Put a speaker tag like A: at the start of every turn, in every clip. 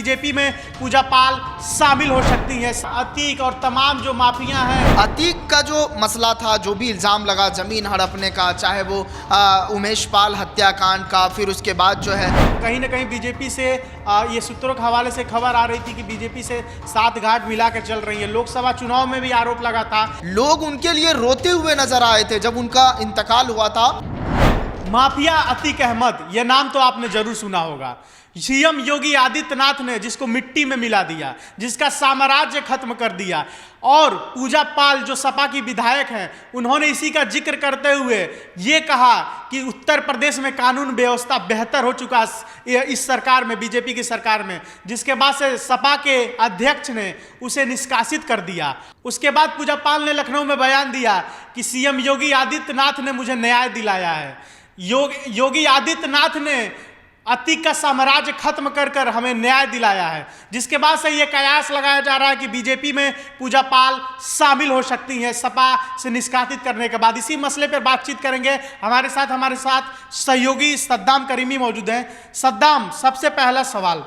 A: BJP में पूजा पाल शामिल हो सकती हैं। अतीक और तमाम जो माफिया हैं,
B: अतीक का जो मसला था, जो भी इल्ज़ाम लगा ज़मीन हड़पने का, चाहे वो उमेश पाल हत्याकांड का, फिर उसके बाद जो है
A: कहीं ना कहीं बीजेपी से ये सूत्रों के हवाले से खबर आ रही थी कि बीजेपी से सात घाट मिला के चल रही है। लोकसभा चुनाव में भी आरोप लगा था।
B: लोग उनके लिए रोते हुए नजर आए थे जब उनका इंतकाल हुआ था।
A: माफिया अतीक अहमद, यह नाम तो आपने जरूर सुना होगा। सीएम योगी आदित्यनाथ ने जिसको मिट्टी में मिला दिया, जिसका साम्राज्य खत्म कर दिया, और पूजा पाल जो सपा की विधायक हैं, उन्होंने इसी का जिक्र करते हुए ये कहा कि उत्तर प्रदेश में कानून व्यवस्था बेहतर हो चुका इस सरकार में, बीजेपी की सरकार में, जिसके बाद से सपा के अध्यक्ष ने उसे निष्कासित कर दिया। उसके बाद पूजा पाल ने लखनऊ में बयान दिया कि सीएम योगी आदित्यनाथ ने मुझे न्याय दिलाया है। योगी आदित्यनाथ ने अतीक का साम्राज्य खत्म कर कर हमें न्याय दिलाया है, जिसके बाद से ये कयास लगाया जा रहा है कि बीजेपी में पूजा पाल शामिल हो सकती हैं सपा से निष्कासित करने के बाद। इसी मसले पर बातचीत करेंगे। हमारे साथ सहयोगी सद्दाम करीमी मौजूद हैं। सद्दाम, सबसे पहला सवाल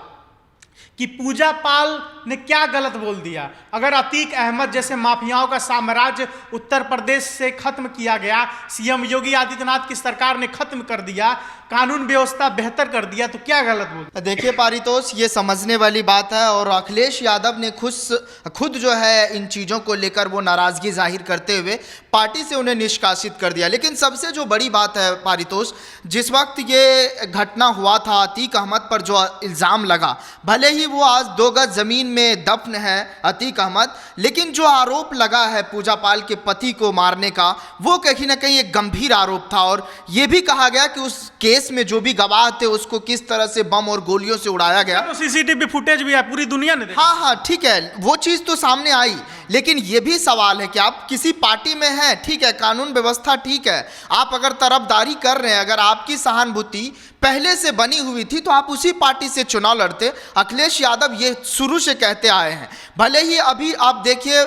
A: कि पूजा पाल ने क्या गलत बोल दिया? अगर अतीक अहमद जैसे माफियाओं का साम्राज्य उत्तर प्रदेश से खत्म किया गया, सीएम योगी आदित्यनाथ की सरकार ने खत्म कर दिया, कानून व्यवस्था बेहतर कर दिया, तो क्या गलत बोल?
B: देखिए पारितोष, ये समझने वाली बात है, और अखिलेश यादव ने खुद जो है इन चीज़ों को लेकर वो नाराज़गी जाहिर करते हुए पार्टी से उन्हें निष्कासित कर दिया। लेकिन सबसे जो बड़ी बात है पारितोष, जिस वक्त ये घटना हुआ था, अतीक अहमद पर जो इल्ज़ाम लगा, भले ही वो आज 2 गज ज़मीन में दफन है अतीक अहमद, लेकिन जो आरोप लगा है पूजा पाल के पति को मारने का, वो कहीं ना कहीं एक गंभीर आरोप था। और ये भी कहा गया कि उस केस में जो भी गवाह थे उसको किस तरह से बम और गोलियों से उड़ाया गया।
A: तो सीसीटीवी फुटेज भी है, पूरी दुनिया ने देखा।
B: हाँ, ठीक है, वो चीज़ तो सामने आई, लेकिन ये भी सवाल है कि आप किसी पार्टी में हैं, ठीक है, कानून व्यवस्था ठीक है, आप अगर तरफदारी कर रहे हैं, अगर आपकी सहानुभूति पहले से बनी हुई थी तो आप उसी पार्टी से चुनाव लड़ते। अखिलेश यादव ये शुरू से कहते आए हैं। भले ही अभी आप देखिए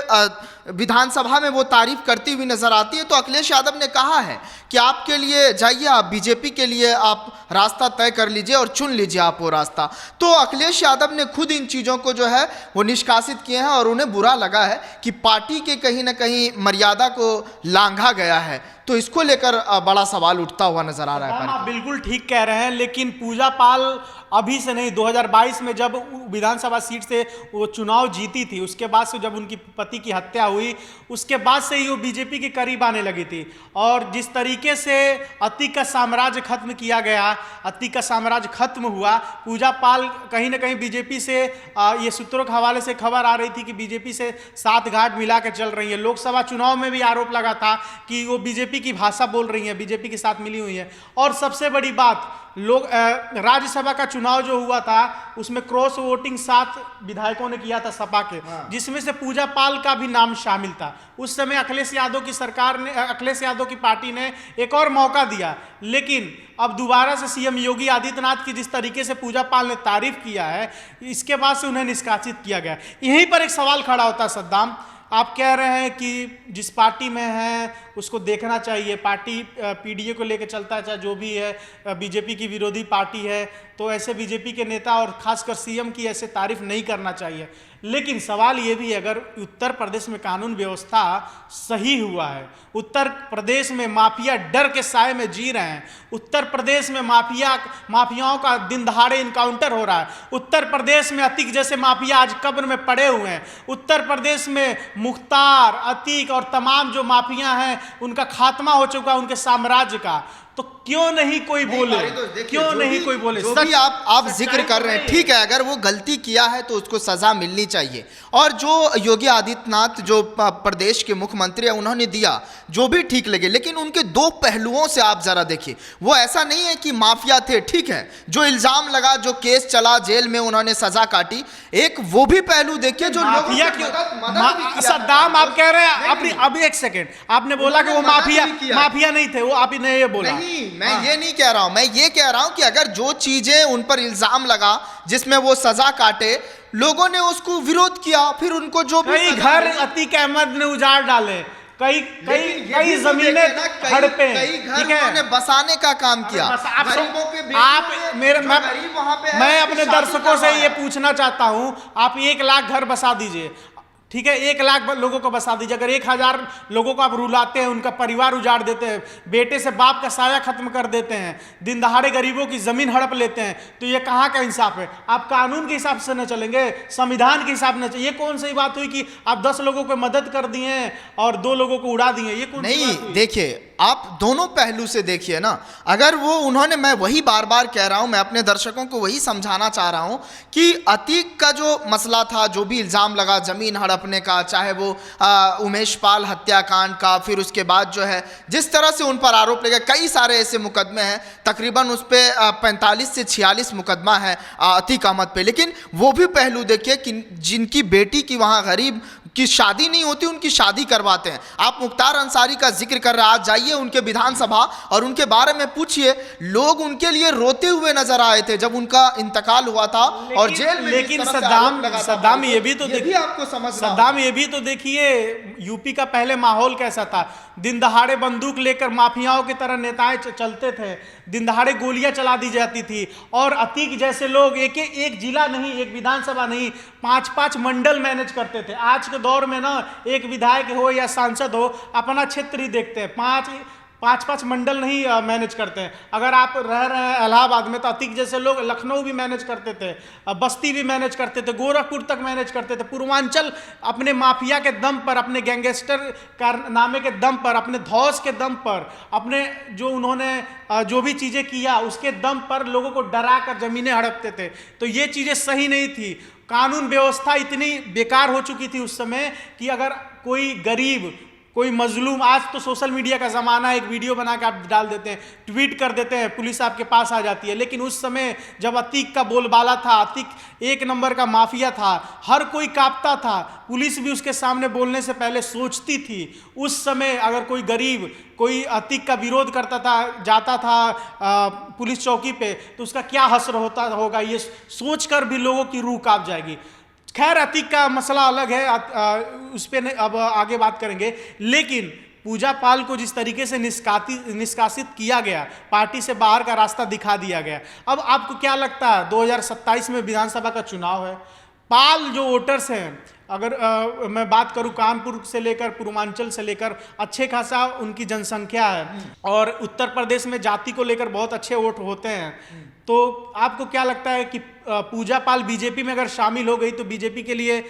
B: विधानसभा में वो तारीफ करती हुई नजर आती है, तो अखिलेश यादव ने कहा है कि आपके लिए जाइए, आप बीजेपी के लिए आप रास्ता तय कर लीजिए और चुन लीजिए आप वो रास्ता। तो अखिलेश यादव ने खुद इन चीज़ों को जो है वो निष्कासित किए हैं, और उन्हें बुरा लगा है कि पार्टी के कहीं ना कहीं मर्यादा को लांघा गया है। तो इसको लेकर बड़ा सवाल उठता हुआ नजर आ रहा है।
A: आप बिल्कुल ठीक कह रहे हैं, लेकिन पूजा पाल अभी से नहीं, 2022 में जब विधानसभा सीट से वो चुनाव जीती थी, उसके बाद से जब उनकी पति की हत्या हुई, उसके बाद से ही वो बीजेपी के करीब आने लगी थी। और जिस तरीके से अतीक का साम्राज्य खत्म किया गया, अतीक का साम्राज्य खत्म हुआ, पूजा पाल कहीं ना कहीं बीजेपी से ये सूत्रों के हवाले से खबर आ रही थी कि बीजेपी से सात घाट मिला के चल रही है। लोकसभा चुनाव में भी आरोप लगा था कि वो बीजेपी की भाषा बोल रही है, बीजेपी के साथ मिली हुई है। और सबसे बड़ी बात, राज्यसभा का चुनाव जो हुआ था उसमें क्रॉस वोटिंग 7 विधायकों ने किया था सपा के, जिसमें से पूजा पाल का भी नाम शामिल था। उस समय अखिलेश यादव की सरकार ने, अखिलेश यादव की पार्टी ने एक और मौका दिया, लेकिन अब दोबारा से सीएम योगी आदित्यनाथ की जिस तरीके से पूजा पाल ने तारीफ किया है, इसके बाद से उन्हें निष्कासित किया गया। यहीं पर एक सवाल खड़ा होता है सद्दाम, आप कह रहे हैं कि जिस पार्टी में है उसको देखना चाहिए, पार्टी पीडीए को लेकर चलता है, चाहे जो भी है, बीजेपी की विरोधी पार्टी है, तो ऐसे बीजेपी के नेता और खासकर सीएम की ऐसे तारीफ नहीं करना चाहिए। लेकिन सवाल ये भी है, अगर उत्तर प्रदेश में कानून व्यवस्था सही हुआ है, उत्तर प्रदेश में माफिया डर के साए में जी रहे हैं, उत्तर प्रदेश में माफियाओं का दिन दहाड़े इनकाउंटर हो रहा है, उत्तर प्रदेश में अतीक जैसे माफिया आज कब्र में पड़े हुए हैं, उत्तर प्रदेश में मुख्तार, अतीक और तमाम जो माफिया हैं उनका खात्मा हो चुका है, उनके साम्राज्य का, तो क्यों नहीं कोई बोले? क्यों नहीं कोई बोले?
B: जो भी आप जिक्र कर रहे हैं, ठीक है, अगर वो गलती किया है तो उसको सजा मिलनी चाहिए। और जो योगी आदित्यनाथ जो प्रदेश के मुख्यमंत्री है, उन्होंने दिया जो भी ठीक लगे, लेकिन उनके 2 पहलुओं से आप जरा देखिए। वो ऐसा नहीं है कि माफिया थे, ठीक है, जो इल्जाम लगा, जो केस चला, जेल में उन्होंने सजा काटी, एक वो भी पहलू देखिए जो
A: माफिया क्यों? सद्दाम, आप कह रहे हैं अभी एक सेकेंड, आपने बोला कि वो माफिया नहीं थे, वो आपने ये बोला।
B: मैं ये नहीं कह रहा हूं, मैं ये कह रहा हूं कि अगर जो चीजें उन पर इल्जाम लगा जिसमें वो सजा काटे, लोगों ने उसको विरोध किया, फिर उनको जो भी
A: घर अतीक अहमद ने उजाड़ डाले, कई
B: लेकिन ये
A: कई
B: भी तो
A: जमीनें
B: देखिए ना,
A: हड़पे हैं,
B: कई घर
A: ठीक है।
B: उन्होंने बसाने का काम किया।
A: बस आप
B: गरीबों के बेटियों
A: आप
B: ने,
A: मेरे
B: जो
A: मैं
B: गरीब वहां पे है,
A: मैं
B: उसकी
A: अपने
B: शादी
A: दर्शकों से ये
B: करवाया।
A: पूछना चाहता हूं, आप 1 लाख घर बसा दीजिए, ठीक है, 1 लाख लोगों को बसा दीजिए। अगर 1,000 लोगों को आप रुलाते हैं, उनका परिवार उजाड़ देते हैं, बेटे से बाप का साया खत्म कर देते हैं, दिन दहाड़े गरीबों की जमीन हड़प लेते हैं, तो ये कहाँ का इंसाफ है? आप कानून के हिसाब से न चलेंगे, संविधान के हिसाब से। ये कौन सी बात हुई कि आप 10 लोगों को मदद कर दिए और 2 लोगों को उड़ा दिए? ये कौन सी बात
B: नहीं,
A: हुई?
B: देखिए आप दोनों पहलू से देखिए ना। अगर वो उन्होंने, मैं वही बार बार कह रहा हूं, मैं अपने दर्शकों को वही समझाना चाह रहा हूं कि अतीक का जो मसला था, जो भी इल्ज़ाम लगा जमीन हड़पने का, चाहे वो उमेश पाल हत्याकांड का, फिर उसके बाद जो है जिस तरह से उन पर आरोप लगे, कई सारे ऐसे मुकदमे हैं, तकरीबन उस पर 45 से 46 मुकदमा है अतीक अहमद पे। लेकिन वो भी पहलू देखिए कि जिनकी बेटी की वहाँ गरीब की शादी नहीं होती, उनकी शादी करवाते हैं। आप मुख्तार अंसारी का जिक्र कर रहे हैं, आज जाइए उनके विधानसभा और उनके बारे में पूछिए, लोग उनके लिए रोते हुए नजर आए थे जब उनका इंतकाल हुआ था और जेल में।
A: लेकिन सद्दाम ये भी तो
B: देखिए, आपको समझना,
A: सद्दाम ये भी तो देखिए, यूपी का पहले माहौल कैसा था। दिन दहाड़े बंदूक लेकर माफियाओं की तरह नेताएं चलते थे, दिन दहाड़े गोलियां चला दी जाती थी, और अतीक जैसे लोग एक जिला नहीं, एक विधानसभा नहीं, 5-5 मंडल मैनेज करते थे। आज के दौर में ना, एक विधायक हो या सांसद हो, अपना क्षेत्र ही देखते हैं, 5-5 मंडल नहीं मैनेज करते हैं। अगर आप रह रहे हैं इलाहाबाद में, तो अतीक जैसे लोग लखनऊ भी मैनेज करते थे, बस्ती भी मैनेज करते थे, गोरखपुर तक मैनेज करते थे। पूर्वांचल अपने माफिया के दम पर, अपने गैंगस्टर कारनामे के दम पर, अपने धौस के दम पर, अपने जो उन्होंने जो भी चीज़ें किया उसके दम पर लोगों को डरा कर ज़मीनें हड़पते थे। तो ये चीज़ें सही नहीं थी। कानून व्यवस्था इतनी बेकार हो चुकी थी उस समय कि अगर कोई गरीब, कोई मजलूम, आज तो सोशल मीडिया का ज़माना है, एक वीडियो बना के आप डाल देते हैं, ट्वीट कर देते हैं, पुलिस आपके पास आ जाती है। लेकिन उस समय जब अतीक का बोलबाला था, अतीक 1 नंबर का माफिया था, हर कोई कांपता था, पुलिस भी उसके सामने बोलने से पहले सोचती थी। उस समय अगर कोई गरीब, कोई अतीक का विरोध करता था, जाता था पुलिस चौकी पे, तो उसका क्या हश्र होता होगा, ये सोचकर भी लोगों की रूह कांप जाएगी। खैर, अतीक का मसला अलग है, उस पर अब आगे बात करेंगे। लेकिन पूजा पाल को जिस तरीके से निष्कासित किया गया, पार्टी से बाहर का रास्ता दिखा दिया गया, अब आपको क्या लगता है? 2027 में विधानसभा का चुनाव है, पाल जो वोटर्स हैं, अगर मैं बात करूं कानपुर से लेकर पूर्वांचल से लेकर, अच्छे खासा उनकी जनसंख्या है, और उत्तर प्रदेश में जाति को लेकर बहुत अच्छे वोट होते हैं। तो आपको क्या लगता है कि पूजा पाल बीजेपी में अगर शामिल हो गई तो बीजेपी के लिए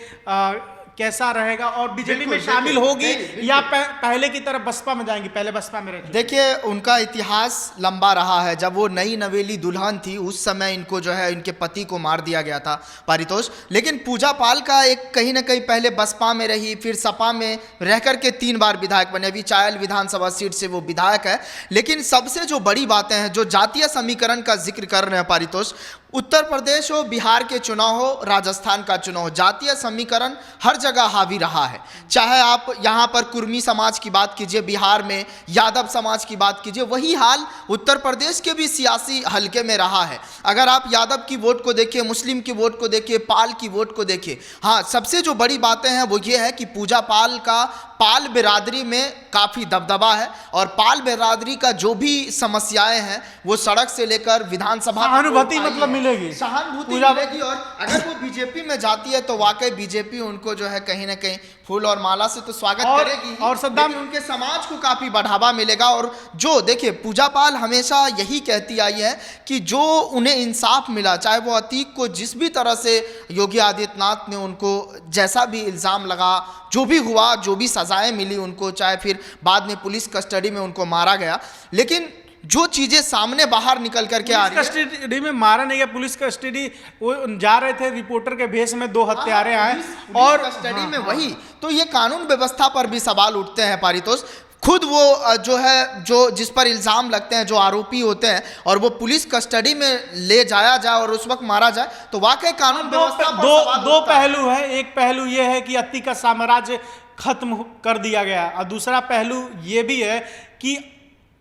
A: कैसा रहेगा, और बीजेपी में शामिल होगी या पहले की तरह बसपा में जाएंगी? पहले बसपा में रहेगी।
B: देखिए, उनका इतिहास लंबा रहा है। जब वो नई नवेली दुल्हन थी, उस समय इनको जो है इनके पति को मार दिया गया था, पारितोष। लेकिन पूजा पाल का एक कहीं ना कहीं पहले बसपा में रही, फिर सपा में रह करके 3 बार विधायक बने, अभी चायल विधानसभा सीट से वो विधायक है। लेकिन सबसे जो बड़ी बातें हैं, जो जातीय समीकरण का जिक्र कर रहे हैं पारितोष, उत्तर प्रदेश हो, बिहार के चुनाव हो, राजस्थान का चुनाव हो, जातीय समीकरण हर जगह हावी रहा है। चाहे आप यहाँ पर कुर्मी समाज की बात कीजिए, बिहार में यादव समाज की बात कीजिए, वही हाल उत्तर प्रदेश के भी सियासी हलके में रहा है। अगर आप यादव की वोट को देखिए, मुस्लिम की वोट को देखिए, पाल की वोट को देखिए, हाँ, सबसे जो बड़ी बातें हैं वो ये है कि पूजा पाल का पाल बिरादरी में काफ़ी दबदबा है, और पाल बिरादरी का जो भी समस्याएं हैं वो सड़क से लेकर विधानसभा,
A: सहानुभूति मतलब मिलेगी,
B: सहानुभूति मिलेगी। और अगर वो बीजेपी में जाती है तो वाकई बीजेपी उनको जो है कहीं ना कहीं फूल और माला से तो स्वागत करेगी,
A: और सद्दाम,
B: उनके समाज को काफ़ी बढ़ावा मिलेगा। और जो देखिए, पूजा पाल हमेशा यही कहती आई है कि जो उन्हें इंसाफ मिला, चाहे वो अतीक को जिस भी तरह से योगी आदित्यनाथ ने उनको जैसा भी इल्ज़ाम लगा, जो भी हुआ, जो भी सजाएं मिली उनको, चाहे फिर बाद में पुलिस कस्टडी में उनको मारा गया, लेकिन जो चीजें सामने बाहर निकल करके आ रही है,
A: कस्टडी में मारा नहीं गया, पुलिस कस्टडी, वो जा रहे थे रिपोर्टर के भेष में, 2 हत्यारे आए और
B: कस्टडी में वही, तो ये कानून व्यवस्था पर भी सवाल उठते हैं पारितोष। खुद वो जो है, जो जिस पर इल्ज़ाम लगते हैं, जो आरोपी होते हैं, और वो पुलिस कस्टडी में ले जाया जाए और उस वक्त मारा जाए, तो वाकई कानून व्यवस्था पर सवाल
A: दो पहलू है। एक पहलू ये है कि अतीक का साम्राज्य खत्म कर दिया गया, और दूसरा पहलू ये भी है कि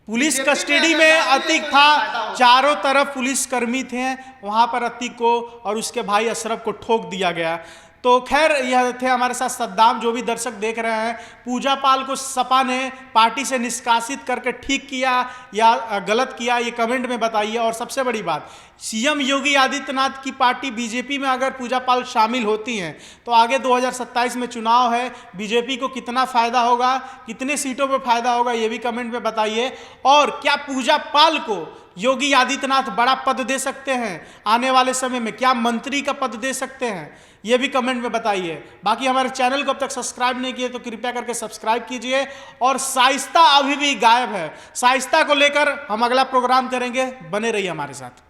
A: पुलिस कस्टडी में अतीक था, चारों तरफ पुलिस कर्मी थे, वहां पर अतीक को और उसके भाई अशरफ को ठोक दिया गया। तो खैर यह थे हमारे साथ सद्दाम। जो भी दर्शक देख रहे हैं, पूजा पाल को सपा ने पार्टी से निष्कासित करके ठीक किया या गलत किया, ये कमेंट में बताइए। और सबसे बड़ी बात, सीएम योगी आदित्यनाथ की पार्टी बीजेपी में अगर पूजा पाल शामिल होती हैं तो आगे 2027 में चुनाव है, बीजेपी को कितना फायदा होगा, कितने सीटों पर फायदा होगा, ये भी कमेंट में बताइए। और क्या पूजा पाल को योगी आदित्यनाथ बड़ा पद दे सकते हैं आने वाले समय में, क्या मंत्री का पद दे सकते हैं, ये भी कमेंट में बताइए। बाकी हमारे चैनल को अब तक सब्सक्राइब नहीं किए तो कृपया करके सब्सक्राइब कीजिए। और शाइस्ता अभी भी गायब है, शाइस्ता को लेकर हम अगला प्रोग्राम करेंगे, बने रहिए हमारे साथ।